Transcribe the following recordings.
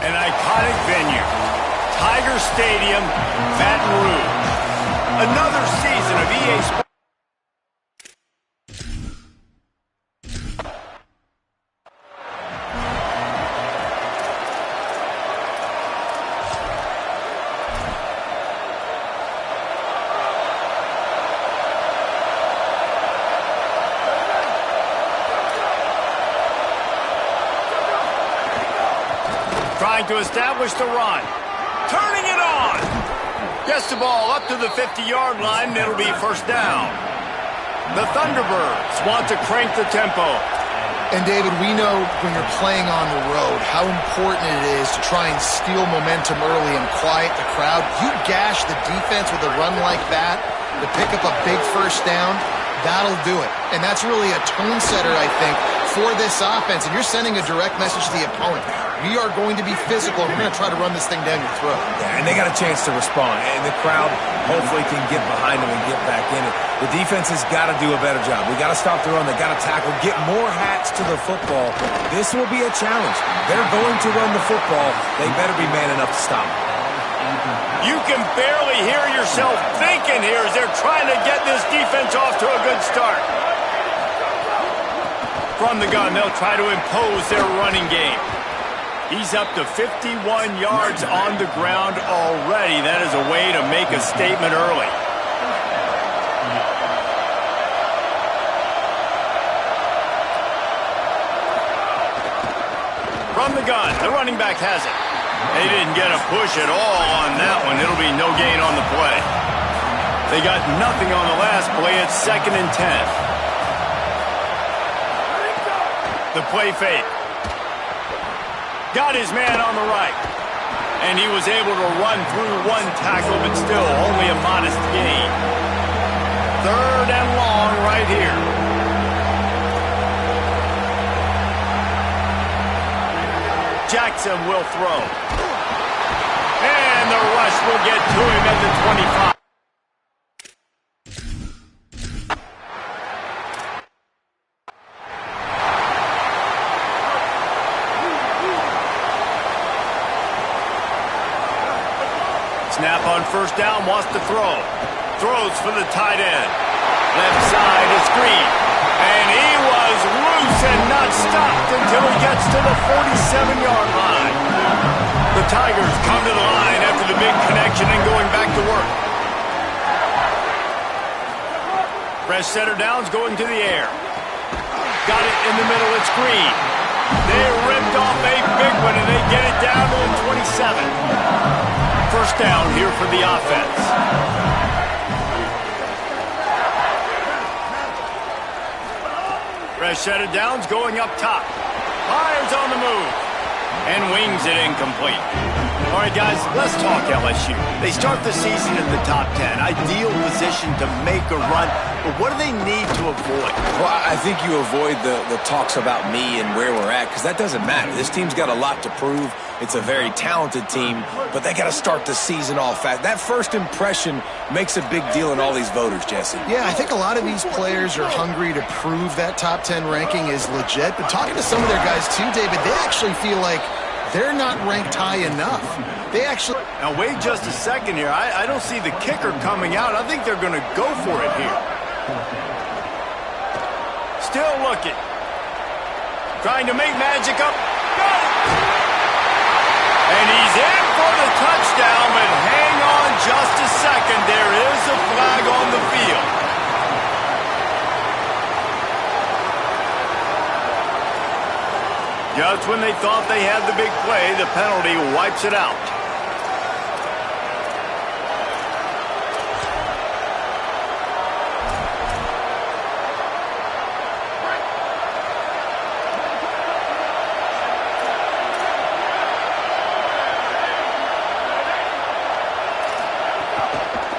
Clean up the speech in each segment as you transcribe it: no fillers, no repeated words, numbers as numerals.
An iconic venue, Tiger Stadium, Baton Rouge. Another season of EA Sports. Trying to establish the run. Turning it on. Gets the ball up to the 50-yard line, and it'll be first down. The Thunderbirds want to crank the tempo. And, David, we know when you're playing on the road how important it is to try and steal momentum early and quiet the crowd. You gash the defense with a run like that to pick up a big first down, that'll do it. And that's really a tone setter, I think, for this offense. And you're sending a direct message to the opponent. We are going to be physical, and we're going to try to run this thing down your throat. Yeah, and they got a chance to respond. And the crowd hopefully can get behind them and get back in it. The defense has got to do a better job. We got to stop the run. They got to tackle, get more hats to the football. This will be a challenge. They're going to run the football. They better be man enough to stop it. You can barely hear yourself thinking here as they're trying to get this defense off to a good start. From the gun, they'll try to impose their running game. He's up to 51 yards on the ground already. That is a way to make a statement early. From the gun, the running back has it. They didn't get a push at all on that one. It'll be no gain on the play. They got nothing on the last play. It's 2nd and 10. The play fake. Got his man on the right. And he was able to run through one tackle, but still only a modest gain. 3rd and long right here. Jackson will throw. And the rush will get to him at the 25. Snap on first down, wants to throw. Throws for the tight end. Left side is Green. And he was loose and not stopped until he gets to the 47-yard line. The Tigers come to the line after the big connection and going back to work. Fresh center downs going to the air. Got it in the middle, it's Green. They ripped off a big one and they get it down to the 27. First down here for the offense. Fresh set of downs going up top. Fires on the move. And wings it incomplete. All right, guys, let's talk LSU. They start the season in the top 10. Ideal position to make a run. But what do they need to avoid? Well, I think you avoid the talks about me and where we're at, because that doesn't matter. This team's got a lot to prove. It's a very talented team, but they got to start the season off fast. That first impression makes a big deal in all these voters, Jesse. Yeah, I think a lot of these players are hungry to prove that top 10 ranking is legit. But talking to some of their guys too, David, they actually feel like they're not ranked high enough. They actually... Now, wait just a second here. I don't see the kicker coming out. I think they're going to go for it here. Still looking. Trying to make magic up. Got it! And he's in for the touchdown, but hang on just a second. There is a flag on the field. Just when they thought they had the big play, the penalty wipes it out.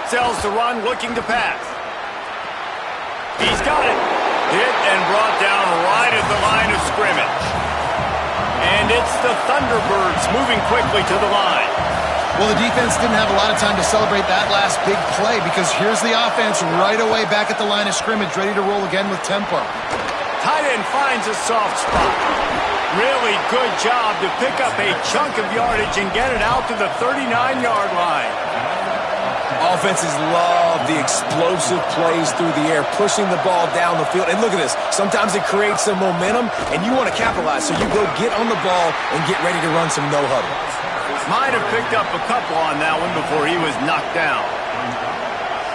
Sells the run, looking to pass. He's got it. Hit and brought down right at the line of scrimmage. And it's the Thunderbirds moving quickly to the line. Well, the defense didn't have a lot of time to celebrate that last big play, because here's the offense right away back at the line of scrimmage, ready to roll again with tempo. Tight end finds a soft spot. Really good job to pick up a chunk of yardage and get it out to the 39-yard line. Offenses love the explosive plays through the air, pushing the ball down the field. And look at this. Sometimes it creates some momentum, and you want to capitalize. So you go get on the ball and get ready to run some no-huddle. Might have picked up a couple on that one before he was knocked down.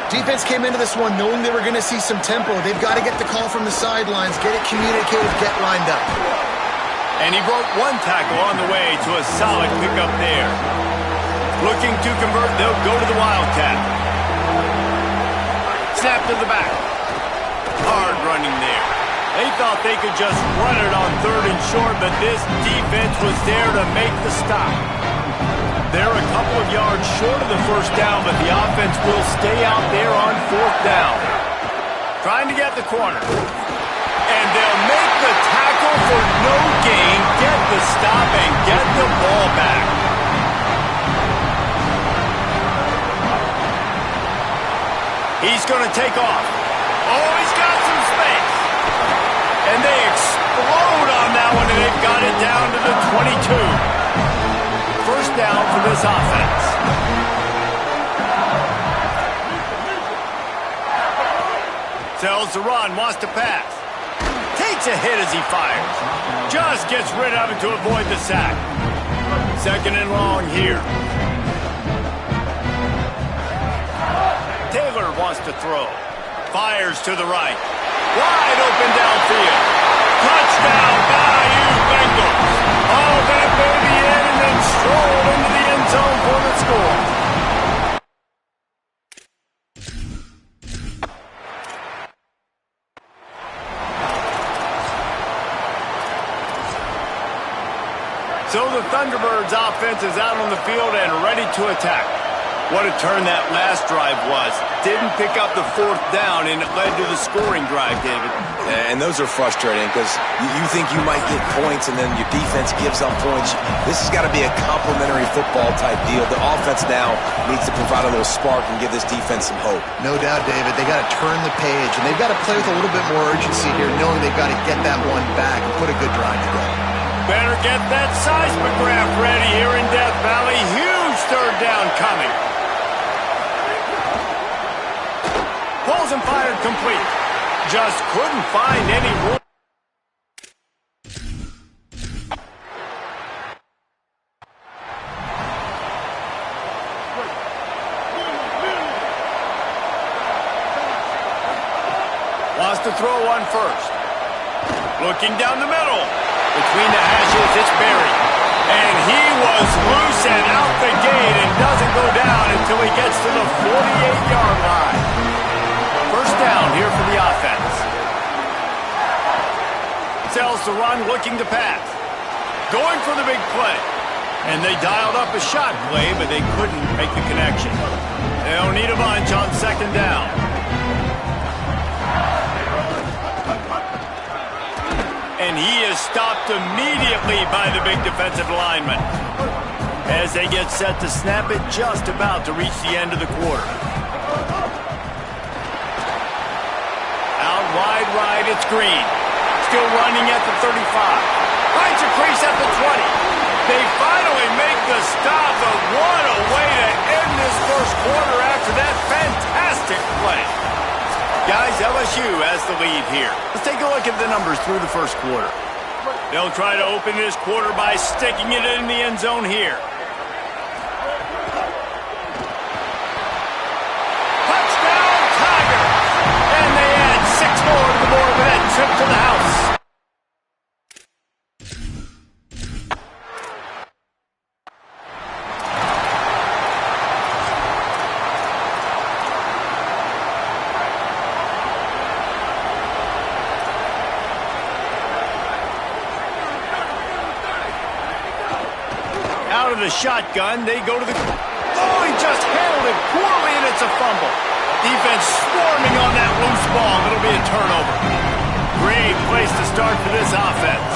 Defense came into this one knowing they were going to see some tempo. They've got to get the call from the sidelines, get it communicated, get lined up. And he broke one tackle on the way to a solid pickup there. Looking to convert, they'll go to the Wildcat. Snap to the back. Hard running there. They thought they could just run it on 3rd and short, but this defense was there to make the stop. They're a couple of yards short of the first down, but the offense will stay out there on 4th down. Trying to get the corner. And they'll make the tackle for no gain, get the stop, and get the ball back. He's going to take off. Oh, he's got some space. And they explode on that one, and they've got it down to the 22. First down for this offense. Tells the run, wants to pass. Takes a hit as he fires. Just gets rid of it to avoid the sack. 2nd and long here. Taylor wants to throw. Fires to the right. Wide open downfield. Touchdown, Bayou Bengals. Oh, that baby in and then strolled into the end zone for the score. So the Thunderbirds offense is out on the field and ready to attack. What a turn that last drive was. Didn't pick up the 4th down, and it led to the scoring drive, David. And those are frustrating because you think you might get points, and then your defense gives up points. This has got to be a complimentary football type deal. The offense now needs to provide a little spark and give this defense some hope. No doubt, David. They got to turn the page, and they've got to play with a little bit more urgency here, knowing they've got to get that one back and put a good drive together. Better get that seismograph ready here in Death Valley. Huge 3rd down coming. Pulls and fired complete. Just couldn't find any room. Wants to throw one first. Looking down the middle. Between the hashes, it's Berry. And he was loose and out the gate and doesn't go down until he gets to the 48-yard line. First down here for the offense. Sells the run, looking to pass. Going for the big play. And they dialed up a shot play, but they couldn't make the connection. They'll need a bunch on 2nd down. And he is stopped immediately by the big defensive lineman. As they get set to snap it, just about to reach the end of the quarter. Out wide right, it's Green. Still running at the 35. Finds a crease at the 20. They finally make the stop, but what a way to end this first quarter after that fantastic play. Guys, LSU has the lead here. Let's take a look at the numbers through the first quarter. They'll try to open this quarter by sticking it in the end zone here. Touchdown, Tigers! And they add 6 more to the board with that trip to the house. The shotgun, they go to the... Oh, he just handled it poorly, and it's a fumble. Defense swarming on that loose ball. It'll be a turnover. Great place to start for this offense.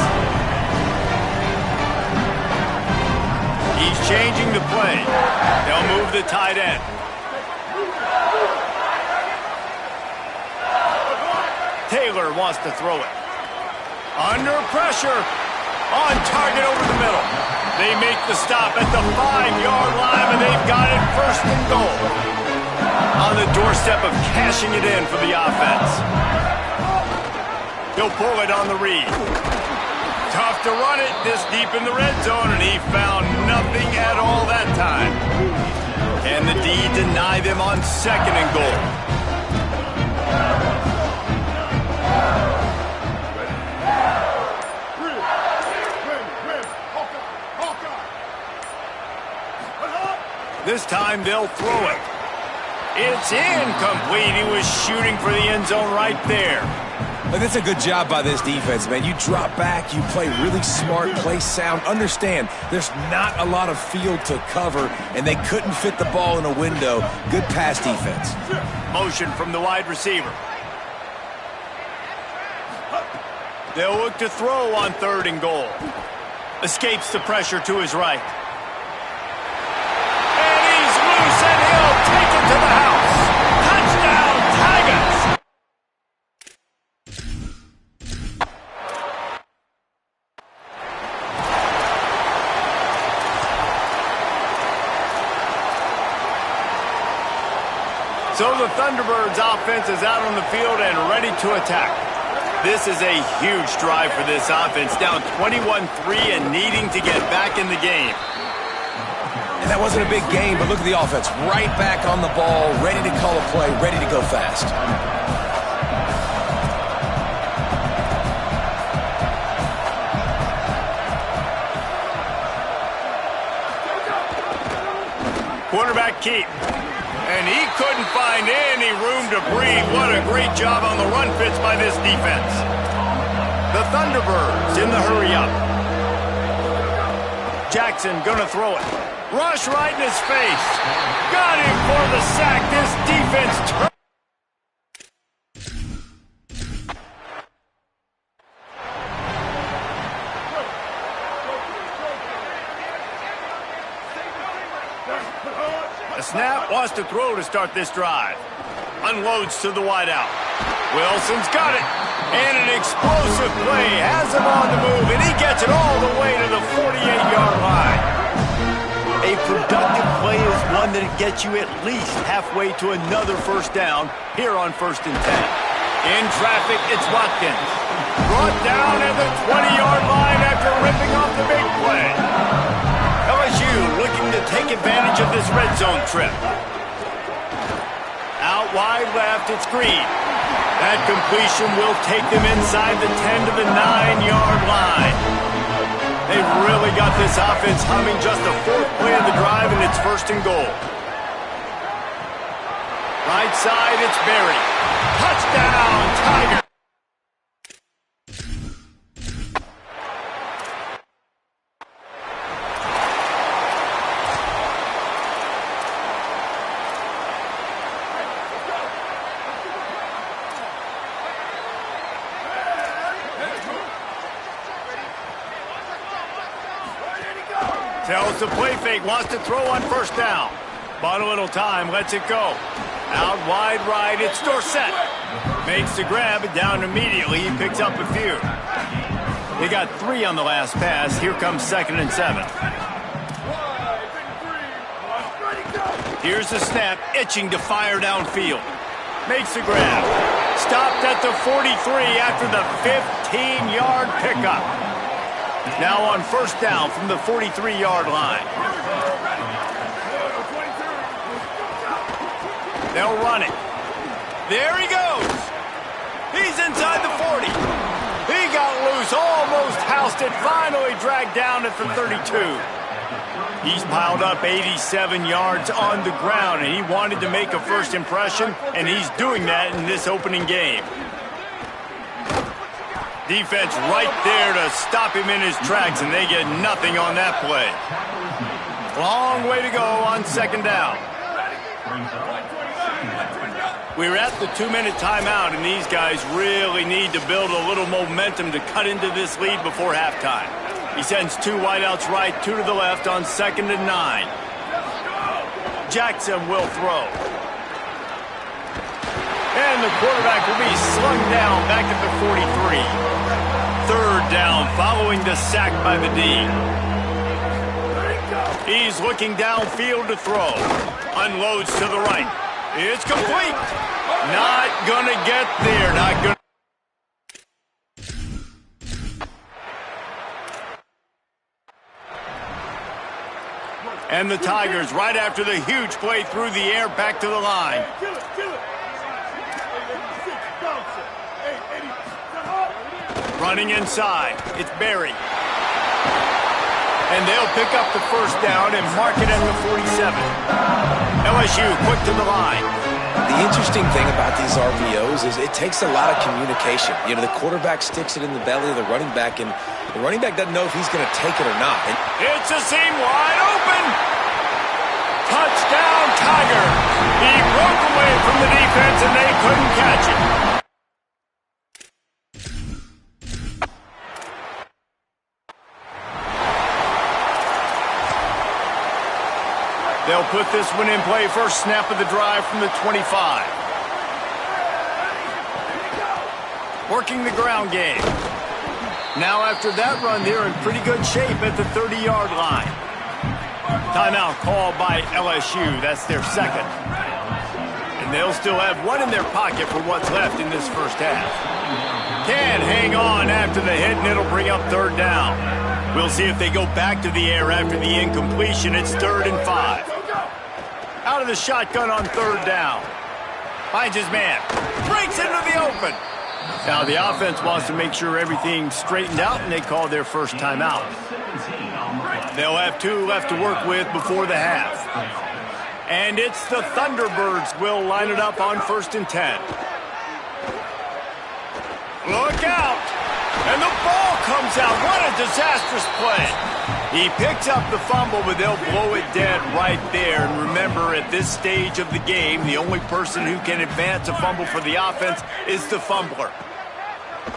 He's changing the play. They'll move the tight end. Taylor wants to throw it. Under pressure. On target over the middle. They make the stop at the 5-yard line, and they've got it first and goal. On the doorstep of cashing it in for the offense. He'll pull it on the read. Tough to run it this deep in the red zone, and he found nothing at all that time. Can the D deny them on second and goal? This time they'll throw it. It's incomplete. He was shooting for the end zone right there. But that's a good job by this defense, man. You drop back, you play really smart, play sound. Understand, there's not a lot of field to cover, and they couldn't fit the ball in a window. Good pass defense. Motion from the wide receiver. They'll look to throw on third and goal. Escapes the pressure to his right. And he's loose, and he'll take it to the house. Touchdown, Tigers! So the Thunderbirds offense is out on the field and ready to attack. This is a huge drive for this offense, down 21-3 and needing to get back in the game. And that wasn't a big game, but look at the offense. Right back on the ball, ready to call a play, ready to go fast. Quarterback keep. And he couldn't find any room to breathe. What a great job on the run fits by this defense. The Thunderbirds in the hurry up. Jackson gonna throw it. Rush right in his face. Got him for the sack. This defense turns. The snap wants to throw to start this drive. Unloads to the wideout. Wilson's got it. And an explosive play has him on the move, and he gets it all the way to the 48-yard line. A productive play is one that gets you at least halfway to another first down here on 1st and 10. In traffic, it's Watkins. Brought down at the 20-yard line after ripping off the big play. LSU looking to take advantage of this red zone trip. Out wide left, it's Green. That completion will take them inside the 10 to the 9-yard line. They've really got this offense humming. Just the 4th play of the drive, and it's 1st and goal. Right side, it's Berry. Touchdown, Tigers! Tells the play fake, wants to throw on 1st down. Bought a little time, lets it go. Out wide right, it's Dorsett. Makes the grab, down immediately, he picks up a few. They got 3 on the last pass. Here comes 2nd and 7. Here's the snap, itching to fire downfield. Makes the grab. Stopped at the 43 after the 15-yard pickup. Now on 1st down from the 43-yard line. They'll run it. There he goes. He's inside the 40. He got loose, almost housed it, finally dragged down at the 32. He's piled up 87 yards on the ground, and he wanted to make a first impression, and he's doing that in this opening game. Defense right there to stop him in his tracks, and they get nothing on that play. Long way to go on 2nd down. We're at the 2-minute timeout, and these guys really need to build a little momentum to cut into this lead before halftime. He sends 2 wideouts right, 2 to the left on 2nd and 9. Jackson will throw. And the quarterback will be slung down back at the 43. third down following the sack by the D. He's looking downfield to throw. Unloads to the right. It's complete. Not gonna get there. Not gonna. And the Tigers, right after the huge play through the air, back to the line. Running inside. It's Berry. And they'll pick up the first down and mark it at the 47. LSU quick to the line. The interesting thing about these RPOs is it takes a lot of communication. You know, the quarterback sticks it in the belly of the running back, and the running back doesn't know if he's going to take it or not. And it's a seam wide open. Touchdown, Tiger. He broke away from the defense, and they couldn't catch it. They'll put this one in play. First snap of the drive from the 25. Working the ground game. Now after that run, they're in pretty good shape at the 30-yard line. Timeout called by LSU. That's their second. And they'll still have one in their pocket for what's left in this first half. Can hang on after the hit, and it'll bring up third down. We'll see if they go back to the air after the incompletion. It's 3rd and 5. Out of the shotgun on third down. Finds his man. Breaks into the open. Now the offense wants to make sure everything's straightened out, and they call their first timeout. They'll have 2 left to work with before the half. And it's the Thunderbirds will line it up on 1st and 10. Look out! And the ball comes out. What a disastrous play. He picks up the fumble, but they'll blow it dead right there. And remember, at this stage of the game, the only person who can advance a fumble for the offense is the fumbler.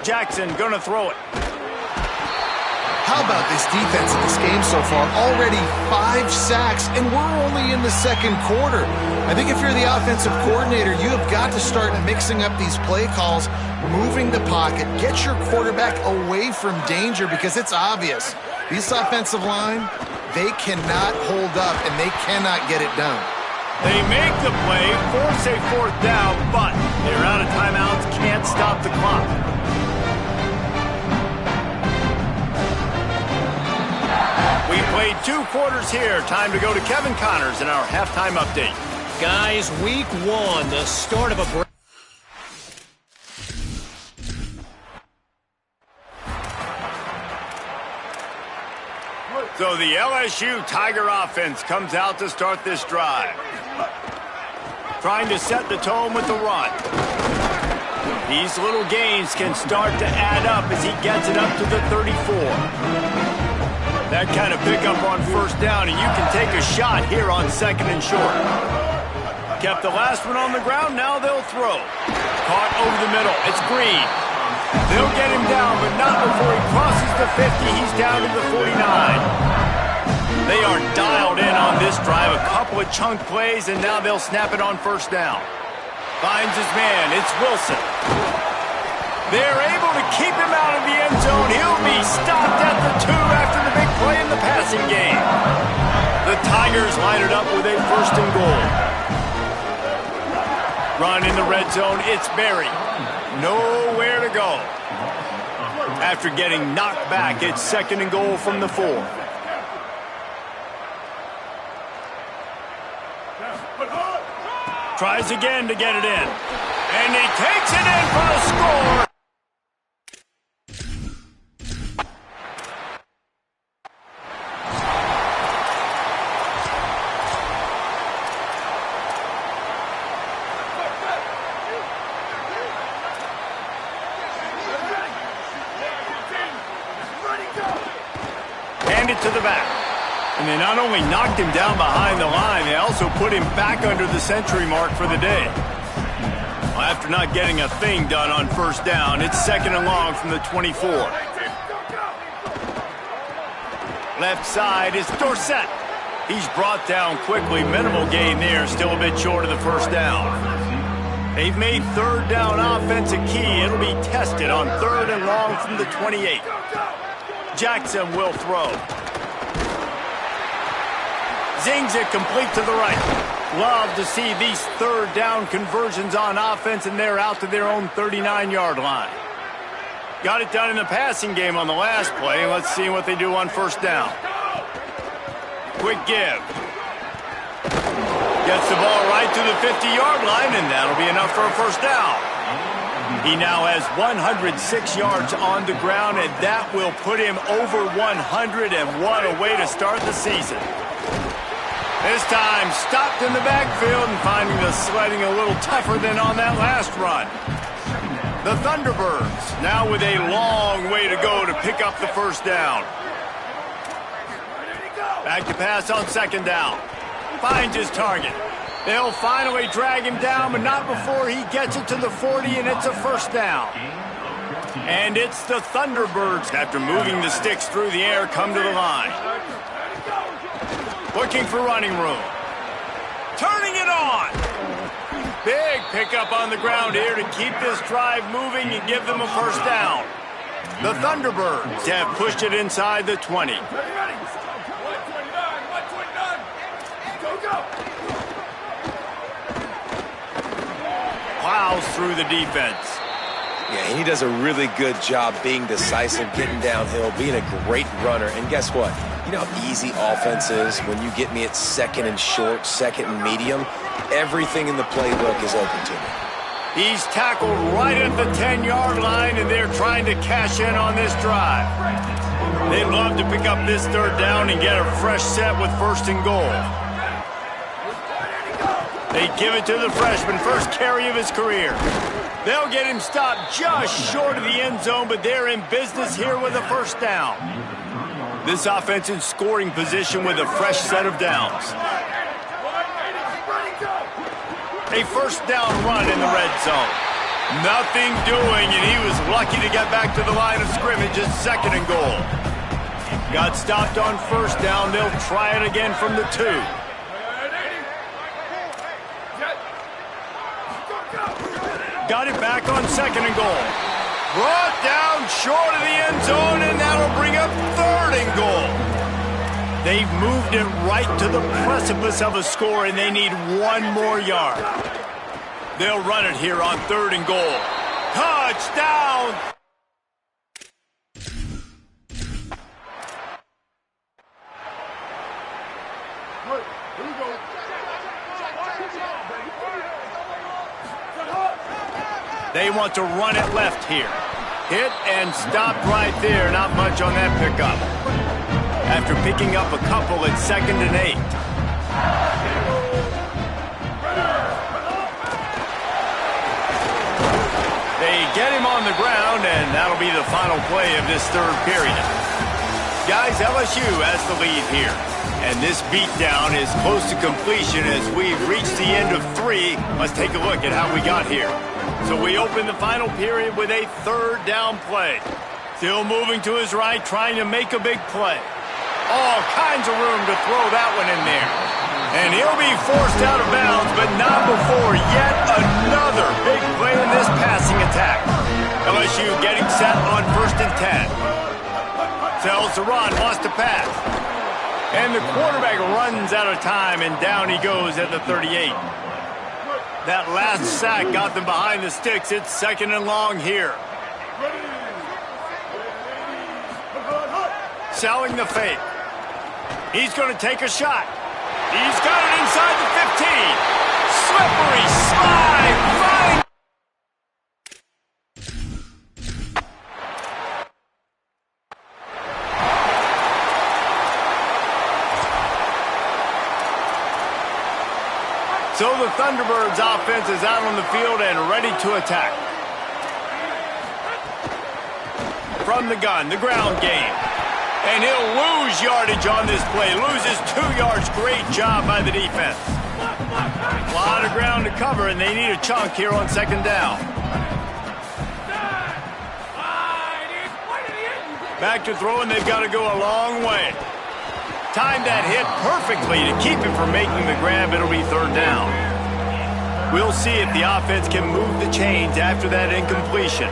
Jackson gonna throw it. How about this defense in this game so far? Already 5 sacks, and we're only in the second quarter. I think if you're the offensive coordinator, you have got to start mixing up these play calls, moving the pocket, get your quarterback away from danger, because it's obvious. This offensive line, they cannot hold up, and they cannot get it done. They make the play, force a 4th down, but they're out of timeouts, can't stop the clock. We played 2 quarters here. Time to go to Kevin Connors in our halftime update. Guys, week 1, the start of a break. So the LSU Tiger offense comes out to start this drive. Trying to set the tone with the run. These little gains can start to add up as he gets it up to the 34. That kind of pickup on first down, and you can take a shot here on 2nd and short. Kept the last one on the ground, now they'll throw. Caught over the middle, it's Green. They'll get him down, but not before he crosses the 50. He's down to the 49. They are dialed in on this drive. A couple of chunk plays, and now they'll snap it on first down. Finds his man, it's Wilson. They're able to keep him out of the end zone. He'll be stopped at the 2 after the big play in the passing game. The Tigers line it up with a 1st and goal. Run in the red zone, it's Berry. Nowhere to go. After getting knocked back, it's 2nd and goal from the 4. Tries again to get it in. And he takes it in for the score. Hand it to the back. And they not only knocked him down behind the line, they also put him back under the century mark for the day. Well, after not getting a thing done on first down, it's 2nd and long from the 24. Left side is Dorsett. He's brought down quickly. Minimal gain there, still a bit short of the first down. They've made third down offense a key. It'll be tested on 3rd and long from the 28. Jackson will throw. Zings it complete to the right. Love to see these 3rd down conversions on offense, and they're out to their own 39-yard line. Got it done in the passing game on the last play. Let's see what they do on 1st down. Quick give. Gets the ball right to the 50-yard line, and that'll be enough for a 1st down. He now has 106 yards on the ground, and that will put him over 100, and what a way to start the season. This time, stopped in the backfield and finding the sledding a little tougher than on that last run. The Thunderbirds now with a long way to go to pick up the 1st down. Back to pass on 2nd down. Finds his target. They'll finally drag him down, but not before he gets it to the 40, and it's a 1st down. And it's the Thunderbirds, after moving the sticks through the air, come to the line. Looking for running room. Turning it on. Big pickup on the ground here to keep this drive moving and give them a 1st down. The Thunderbirds have pushed it inside the 20. Plows through the defense. Yeah, he does a really good job being decisive, getting downhill, being a great runner. And guess what? You know how easy offense is when you get me at 2nd and short, 2nd and medium? Everything in the playbook is open to me. He's tackled right at the 10-yard line, and they're trying to cash in on this drive. They'd love to pick up this 3rd down and get a fresh set with 1st and goal. They give it to the freshman, first carry of his career. They'll get him stopped just short of the end zone, but they're in business here with a 1st down. This offense in scoring position with a fresh set of downs. A 1st down run in the red zone. Nothing doing, and he was lucky to get back to the line of scrimmage at 2nd and goal. Got stopped on 1st down. They'll try it again from the 2. Got it back on 2nd and goal. Brought down short of the end zone, and that'll bring up 3rd and goal. They've moved it right to the precipice of a score, and they need 1 more yard. They'll run it here on 3rd and goal. Touchdown! They want to run it left here. Hit and stopped right there. Not much on that pickup. After picking up a couple at 2nd and 8. They get him on the ground, and that'll be the final play of this 3rd period. Guys, LSU has the lead here. And this beatdown is close to completion as we've reached the end of 3. Let's take a look at how we got here. So we open the final period with a 3rd down play. Still moving to his right, trying to make a big play. All kinds of room to throw that one in there. And he'll be forced out of bounds, but not before yet another big play in this passing attack. LSU getting set on 1st and 10. Tells to run, wants to pass. And the quarterback runs out of time, and down he goes at the 38. That last sack got them behind the sticks. It's 2nd and long here. Selling the fake. He's going to take a shot. He's got it inside the 15. Slippery slide. Fine. So the Thunderbirds offense is out on the field and ready to attack. From the gun, the ground game. And he'll lose yardage on this play. Loses 2 yards. Great job by the defense. A lot of ground to cover, and they need a chunk here on 2nd down. Back to throw, and they've got to go a long way. Timed that hit perfectly to keep him from making the grab. It'll be 3rd down. We'll see if the offense can move the chains after that incompletion.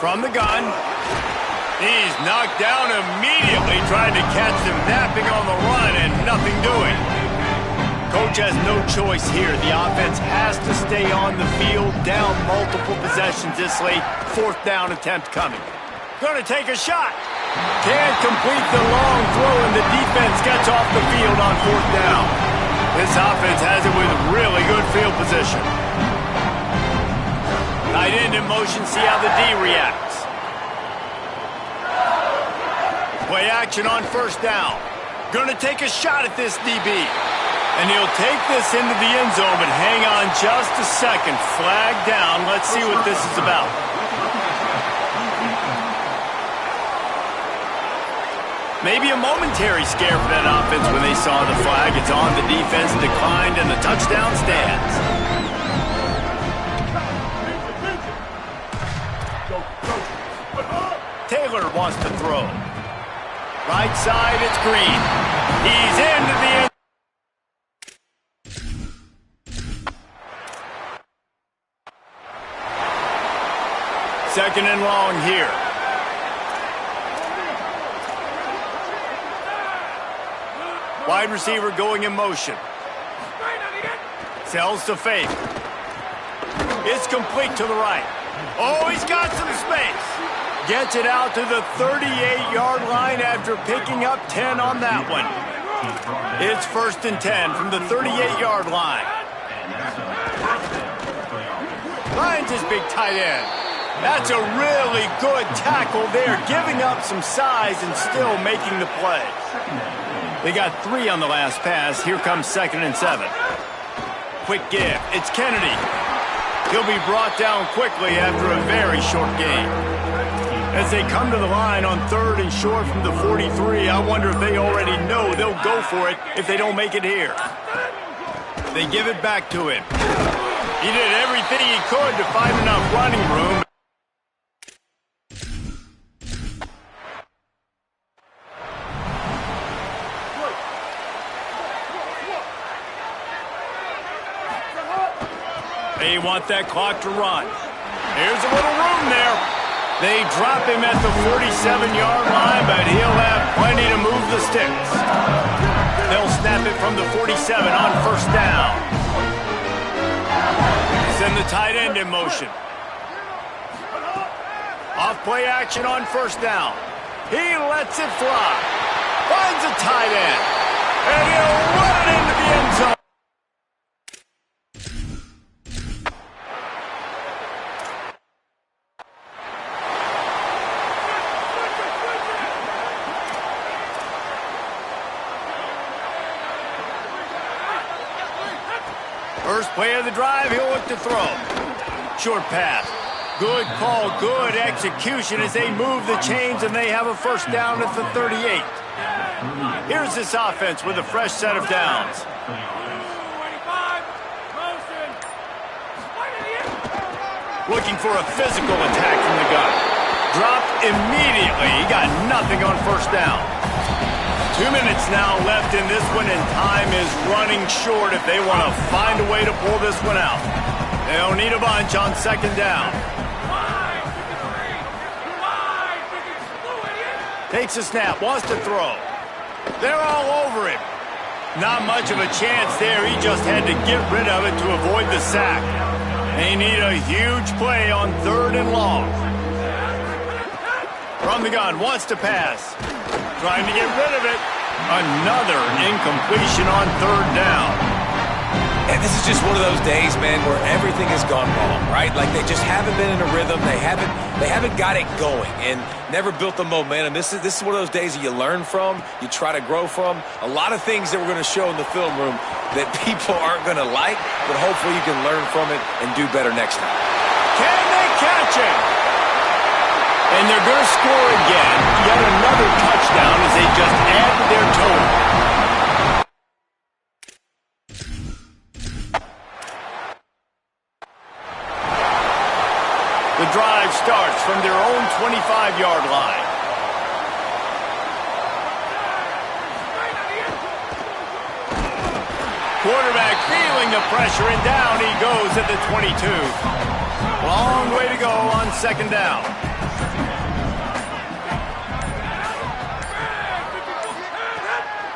From the gun. He's knocked down immediately, trying to catch him napping on the run and nothing doing. Coach has no choice here. The offense has to stay on the field, down multiple possessions this late. Fourth down attempt coming. Going to take a shot. Can't complete the long throw, and the defense gets off the field on fourth down. This offense has it with really good field position. Tight end in motion, see how the D reacts. Play action on first down. Going to take a shot at this DB. And he'll take this into the end zone, but hang on just a second. Flag down. Let's see what this is about. Maybe a momentary scare for that offense when they saw the flag. It's on, the defense declined, and the touchdown stands. Taylor wants to throw. Right side, it's Green. He's into the end. Second and long here. Wide receiver going in motion. Sells to fake. It's complete to the right. Oh, he's got some space. Gets it out to the 38-yard line after picking up 10 on that one. It's 1st and 10 from the 38-yard line. Finds his big tight end. That's a really good tackle there, giving up some size and still making the play. They got 3 on the last pass. Here comes 2nd and 7. Quick give. It's Kennedy. He'll be brought down quickly after a very short game. As they come to the line on 3rd and short from the 43, I wonder if they already know they'll go for it if they don't make it here. They give it back to him. He did everything he could to find enough running room. They want that clock to run. Here's a little room there. They drop him at the 47-yard line, but he'll have plenty to move the sticks. They'll snap it from the 47 on first down. Send the tight end in motion. Off play action on first down. He lets it fly. Finds a tight end. And he'll run it into the end zone. First play of the drive, he'll look to throw. Short pass. Good call, good execution as they move the chains and they have a first down at the 38. Here's this offense with a fresh set of downs. Looking for a physical attack from the gun. Dropped immediately. He got nothing on first down. 2 minutes now left in this one, and time is running short if they want to find a way to pull this one out. They'll need a bunch on second down. Takes a snap, wants to throw. They're all over him. Not much of a chance there. He just had to get rid of it to avoid the sack. They need a huge play on 3rd and long. From the gun, wants to pass. Trying to get rid of it. Another incompletion on 3rd down. And this is just one of those days, man, where everything has gone wrong, right? Like they just haven't been in a rhythm. They haven't got it going and never built the momentum. This is one of those days that you learn from, you try to grow from. A lot of things that we're going to show in the film room that people aren't going to like, but hopefully you can learn from it and do better next time. Can they catch it? And they're going to score again. Yet another touchdown as they just add to their total. The drive starts from their own 25-yard line. Quarterback feeling the pressure, and down he goes at the 22. Long way to go on second down.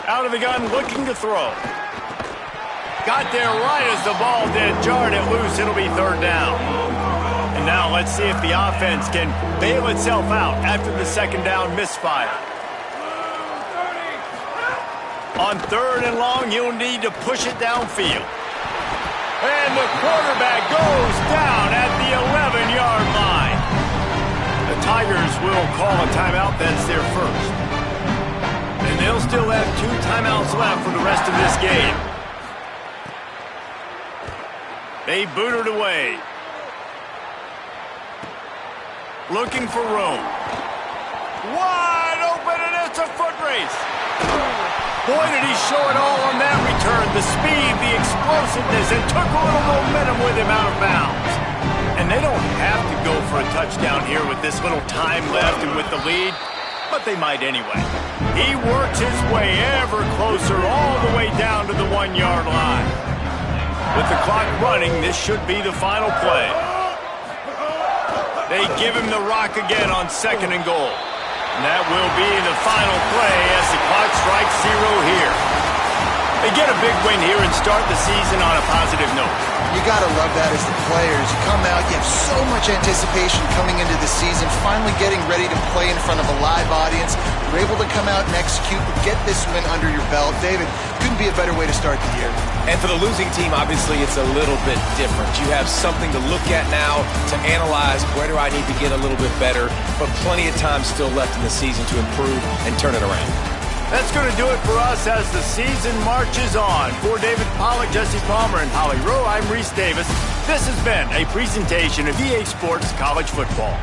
Out of the gun, looking to throw. Got there right as the ball did. Jarred it loose. It'll be third down. And now let's see if the offense can bail itself out after the second down misfire. On third and long, you'll need to push it downfield. And the quarterback goes down at the 11-yard line. The Tigers will call a timeout. That's their first. And they'll still have 2 timeouts left for the rest of this game. They boot it away. Looking for room. Wide open, and it's a foot race. Boy, did he show it all on that return. The speed, the explosiveness, and took a little momentum with him out of bounds. And they don't have to go for a touchdown here with this little time left and with the lead, but they might anyway. He works his way ever closer all the way down to the 1-yard line. With the clock running, this should be the final play. They give him the rock again on second and goal. And that will be the final play as the clock strikes 0 here. They get a big win here and start the season on a positive note. You got to love that as the players. You come out, you have so much anticipation coming into the season, finally getting ready to play in front of a live audience. You're able to come out and execute and get this win under your belt. David, couldn't be a better way to start the year. And for the losing team, obviously, it's a little bit different. You have something to look at now, to analyze where do I need to get a little bit better, but plenty of time still left in the season to improve and turn it around. That's going to do it for us as the season marches on. For David Pollack, Jesse Palmer, and Holly Rowe, I'm Reese Davis. This has been a presentation of EA Sports College Football.